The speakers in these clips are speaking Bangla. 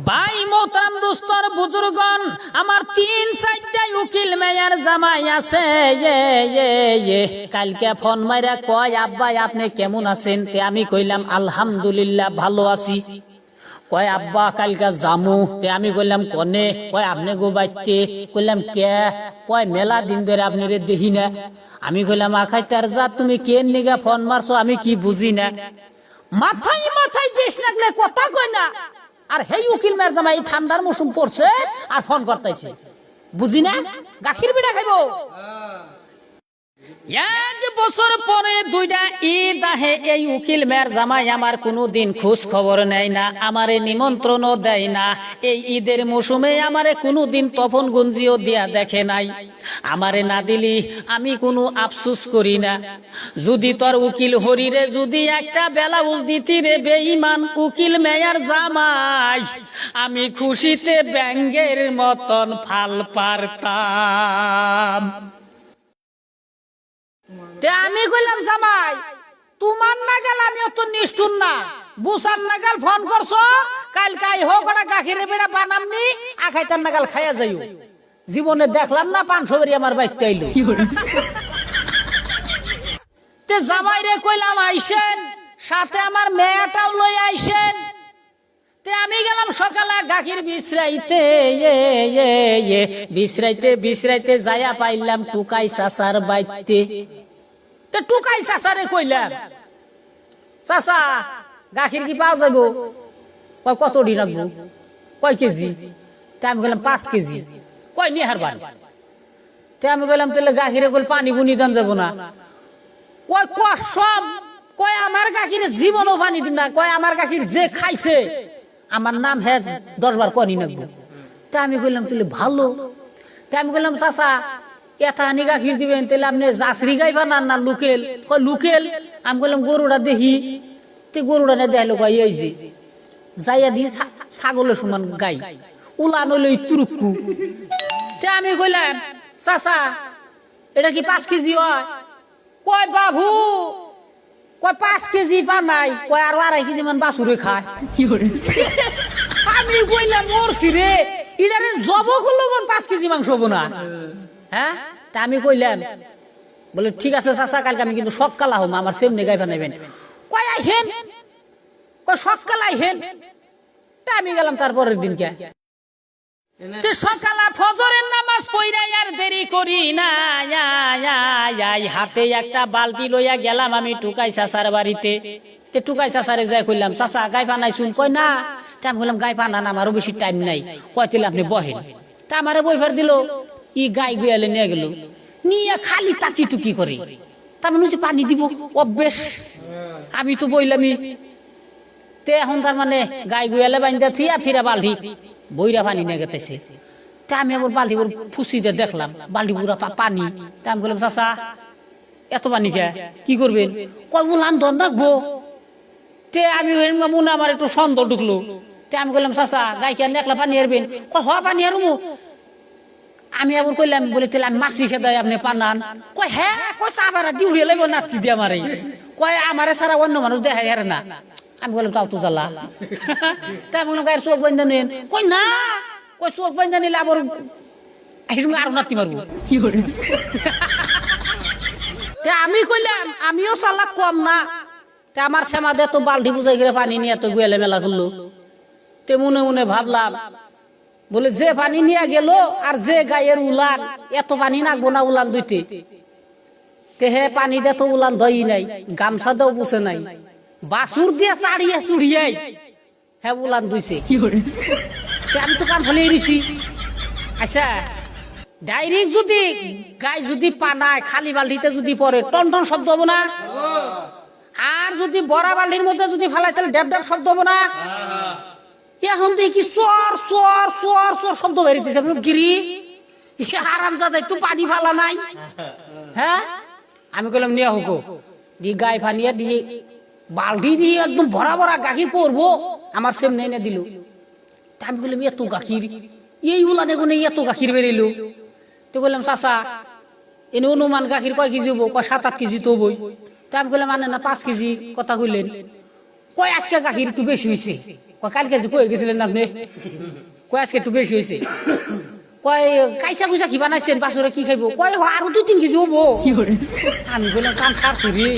ভাই মোহতারাম দোস্তর বুজুর্গন, আমার ৩-৪টাই উকিল মেয়ার জামাই আছে। কালকে ফোন মাইরা কয়, আব্বা আপনি কেমন আছেন? তে আমি কইলাম আলহামদুলিল্লাহ ভালো আছি। কয় আব্বা কালকে জামু। তে আমি কইলাম কনে? কয় আপনি গো বাইতে। কইলাম কে? কয় মেলা দিন ধরে আপনি রে দেখি না। আমি কইলাম আখাই তার যা, তুমি কে নিগা ফোন মারছো আমি কি বুঝি না। মাথায় মাথায় দেশ লাগলে কথা কয় না। আর হেই উকিল মেয়ের জামাই ঠান্ডার মৌসুম পড়ছে আর ফোন করতেছে, বুঝি না গাখির বিড়া খাইবো। এক বছর পরে 2টা ঈদ আহে, এই উকিল মেয়ের জামাই আমার কোনোদিন খোঁজ খবর নেয় না, আমারে নিমন্ত্রণও দেয় না। এই ঈদের মৌসুমে আমারে কোনোদিন তপন গুঞ্জিও দিয়া দেখে নাই। আমারে না দিলি আমি কোনো আফসোস করি না। যদি তোর উকিল হরিরে যদি একটা ব্লাউজ দিতি রে বেঈমান উকিল মেয়ার জামাই, আমি খুশিতে ব্যাঙ্গের মতন ফাল পারতাম। তে আমি কইলাম জামাই তোমার নাগাল আমি অত নিষ্ঠুর না, বুসার নাগাল ফোন করছো, কাল কাই হোক ওটা গাখিরে বেড়া বানামনি আখাইতার নাগাল খাইয়া যাইও। জীবনে দেখলাম না 500 বেরি আমার বাইতে আইলো। তে জামাই রে কইলাম আইসেন, সাথে আমার মেয়েটাও লই আইসেন। তে আমি গেলাম সকালে গাখির বিশ্রাইতে। বিশ্রাইতে যাইয়া পাইলাম টুকাই চাচার বাইতে। তে টুকাই চাচারে কইলাম চাচা গাখির কি পাওয়া যাবো? কয় কত ডি রাখবো? কয় কেজি? তে আমি কইলাম 5 কেজি। কয় নিয়ে হারবান। তে আমি কইলাম তাহলে গাখিরে কইল পানি বুনি দান যাবো না। কয় কসম, কয় আমার গাখিরে জীবনও পানি দিম না। কয় আমার গাখির যে খাইছে আমার নাম হ্যাঁ 10 বার পানি নাকবো। তা আমি কইলাম তাহলে ভালো। তা আমি কইলাম চাচা এটা আনি গাখির দিবেন, তাহলে আপনি জাসরি গাই বানান না লুকেল? কয় লুকেল। আমি কইলাম গরুটা দেখি। তে গরুটা না দেখালো, কয় এই যে যাইয়া দিয়ে ছাগলের সমান গাই, উলান হইলো তুরুক্কু। তে আমি কইলাম চাচা এটা কি 5 কেজি হয়? কয় বাবু, কয় 5 কেজি পা নাই। কয় আর 2.5 কেজি মান বাছুরে খায়। আমি কইলাম মরছি রে, ইডারে জব করলো 5 কেজি মাংস হবো না। হ্যাঁ, তা আমি কইলাম বলে ঠিক আছে চাচা কালকে আমি কিন্তু সকালা হম, আমার সেমনি গাই বানাইবেন। কয় আইহেন, কয় সকাল আইহেন। তা আমি গেলাম তারপরের দিন কে সকালা ফজরের নামাজ পইরাই আর দেরি করি না, হাতে একটা বালতি লইয়া গেলাম আমি টুকাই চাচার বাড়িতে। তে টুকাই চাচারে যাই কইলাম চাচা গাই বানাইছুন? কয় না। তা আমি বললাম গাই বানান, আমারও বেশি টাইম নাই। কয় তাহলে আপনি বহেন। তা আমারে বইফার দিল, ই গাই গুয়ালে নিয়ে গেল, নিয়ে খালি তাকি টুকি করে। তার মানে হচ্ছে পানি দিব অভ্যেস। আমি তো বইলামই। তে এখন তার মানে গাই গুয়ালে বান্ধা থিয়া ফিরা বালতি বইরা পানি নিয়ে গেতেছে। তা আমি আবার বালতি ফুসিতে দেখলাম বালতি পুরা পানি। তা আমি বললাম চাচা এত পানি কে কি করবেন? কয় উলান ধন রাখবো। তে আমি মনে আমার একটু সন্দেহ ঢুকলো। তে আমি বললাম চাচা গাই কে একলা পানি হারবেন? কয় হ পানি হারবো। আমি আবার কইলাম বলে তাহলে আমি মাছি খেদাই আপনি পানান? কয় হ্যাঁ। কয় চাবারা দিউড়ে লাগবো নাতি দিয়ে আমারে। কয় আমারে সারা অন্য মানুষ দেখাই আর না। আমি বললাম তাও তো জ্বালা। তাই বললাম গায়ের চোখ বান্ধা নেন। কই না, কই চোখ বান্ধা নিলে আবার আরো নাতি মারবো। আমি কইলাম আমিও চালাক কম না। তে আমার সেমাদে তো বালতি বুঝাই করে পানি নিয়ে এত গুয়ালে মেলা করলো। তে মনে মনে ভাবলাম বলে যে পানি নিয়ে গেল আর যে গায়ের উলান, এত পানি নাকবো না উলান দুইতে। তে হে পানি দে তো উলান দই নাই, গামছা দেও বুঝে নাই, বাসুর দিয়ে চাড়িয়ে চুড়িয়াই হ্যাঁ উলান দুইছে। আমি তো কাম ফেলে এড়িছি। আচ্ছা ডাইরেক্ট যদি গাই যদি পানায় খালি বালতিতে যদি পড়ে টন টন শব্দ হবো না? আর যদি বড়া বালতির মধ্যে যদি ফেলায় তাহলে ড্যাব ড্যাব শব্দ হবো না? এখন দেখি চর চর চর চর শব্দ বেরিয়েছে। গিরি আরাম যাদের তো পানি ফালা নাই। হ্যাঁ, আমি কইলাম নিয়ে হোক দি গাই ফানিয়ে দিয়ে বালতি দিয়ে একদম ভরা ভরা গাখির পরবো। আমার সেম নেই দিল। আমি বললাম এত গাখির এই উলানে গুনে এত গাখির বেরিলো। তো বললাম চাচা এনে অনুমান গাখির কয় কেজি হবো? কয় 7-8 কেজি তো বই। তা আমি বললাম মানে না 5 কেজি কথা কইলেন। কয় আজকে গাখির একটু বেশি হয়েছে, কয় কালকে যে কয়ে গেছিলেন আপনি, কয় আজকে একটু বেশি হয়েছে, কয় কাইসা কুইসা কি বানাইছেন বাছুরে কি খাইবো, কয় আরো 2-3 কেজি হবো। আমি বললাম কাম সারছি রে।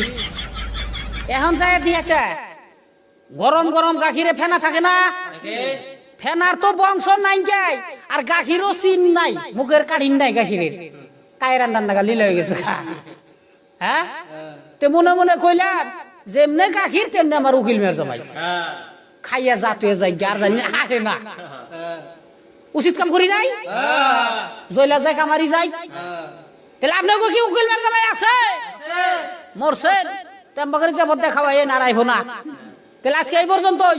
এখন যাই দিয়েছে গরম গরম গাখিরে ফেনা থাকে না, ফেনার তো বংশ নাই গাই, আর গাখিরও চিন নাই, মুখের কাঠিন নাই গাখিরের, কায়রান রান্না লীলা হয়ে গেছে খা। হ্যাঁ, তে মনে মনে কইলাম যেমনে গাখির তেমনি আমার উকিল মেয়ের জমাই, খাইয়া জাতুয়ে যাই আর জানি হাঁটে না, উচিত কাম করি নাই, জয়লা যায় কামারি যাই। তাহলে আপনাকে কি উকিল মেয়ের জমাই আছে মরছেন, তেমন যাবত দেখাবাই নারাইব না। তাহলে আজকে এই পর্যন্তই।